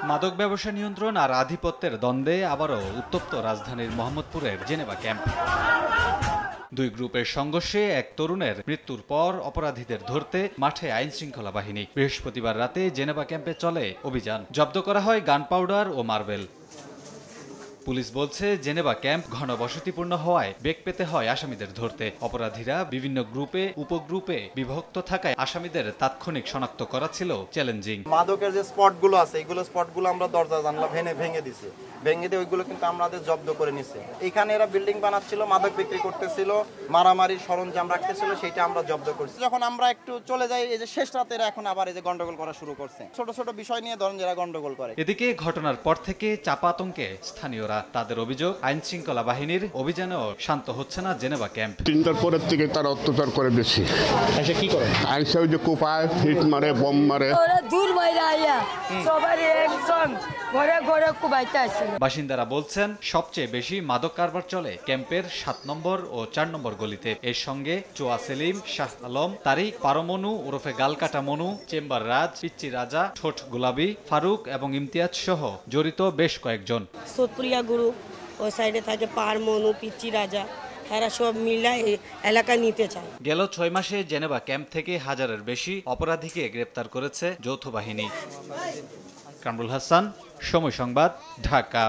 মাদক ব্যবসা নিয়ন্ত্রণ আর আধিপত্যের দ্বন্দ্বে আবারও উত্তপ্ত রাজধানীর মোহাম্মদপুরের জেনেভা ক্যাম্প। দুই গ্রুপের সংঘর্ষে এক তরুণের মৃত্যুর পর অপরাধীদের ধরতে মাঠে আইন শৃঙ্খলা বাহিনী। বৃহস্পতিবার রাতে জেনেভা ক্যাম্পে চলে অভিযান। জব্দ করা হয় গান পাউডার ও মার্বেল। পুলিশ বলছে, জেনেভা ক্যাম্প ঘনবসতিপূর্ণ হওয়ায় বেগ পেতে হয় আসামিদের ধরতে। অপরাধীরা বিভিন্ন গ্রুপে উপগ্রুপে বিভক্ত থাকায় আসামিদের তাৎক্ষণিক শনাক্ত করা ছিল চ্যালেঞ্জিং। মাদকের যে স্পটগুলো আছে, এইগুলো স্পটগুলো আমরা দরজা জানলা ভেঙে দিছি। ভেঙে দিয়ে ওইগুলো কিন্তু আমাদের জব্দ করে নিছে। এখানে এরা বিল্ডিং বানাচ্ছিল, মাদক বিক্রি করতেছিল, মারামারির সরঞ্জাম রাখতেছিল, সেটা আমরা জব্দ করছি। যখন আমরা একটু চলে যাই, এই যে শেষ রাতে এরা এখন আবার এই যে গন্ডগোল করা শুরু করছে। ছোট ছোট বিষয় নিয়ে ধরেন যারা গন্ডগোল করে। এদিকে ঘটনার পর থেকে চাপা আতঙ্কে স্থানীয়রা। তাদের অভিযোগ, আইন শৃঙ্খলা বাহিনীর অভিযানেও শান্ত হচ্ছে না জেনেভা ক্যাম্প। 3টার পরের থেকে তারা অত্যাচার করে বেশি। আচ্ছা, কি করে? আইসা ওই যে কোপায়, হিট মারে, বম মারে। বাসিন্দারা বলছেন, সবচেয়ে বেশি মাদক কারবার চলে ক্যাম্পের 7 নম্বর ও 4 নম্বর গলিতে। এর সঙ্গে চোয়া সেলিম, শাহ আলম, তারিক, পারমনু ওরফে গালকাটা মনু, চেম্বার রাজ, পিচ্চি রাজা, ঠোঁট গোলাপি, ফারুক এবং ইমতিয়াজ সহ জড়িত বেশ কয়েকজন। সোদপুরিয়া গ্রুপ ওই সাইডে থাকে, পারমনু, পিচ্চি রাজা, এরা সব মিলাই এলাকা নিতে চায়। গেল 6 মাসে জেনেভা ক্যাম্প থেকে 1000-এর বেশি অপরাধীকে গ্রেপ্তার করেছে যৌথ বাহিনী। কামরুল হাসান, সময় সংবাদ, ঢাকা।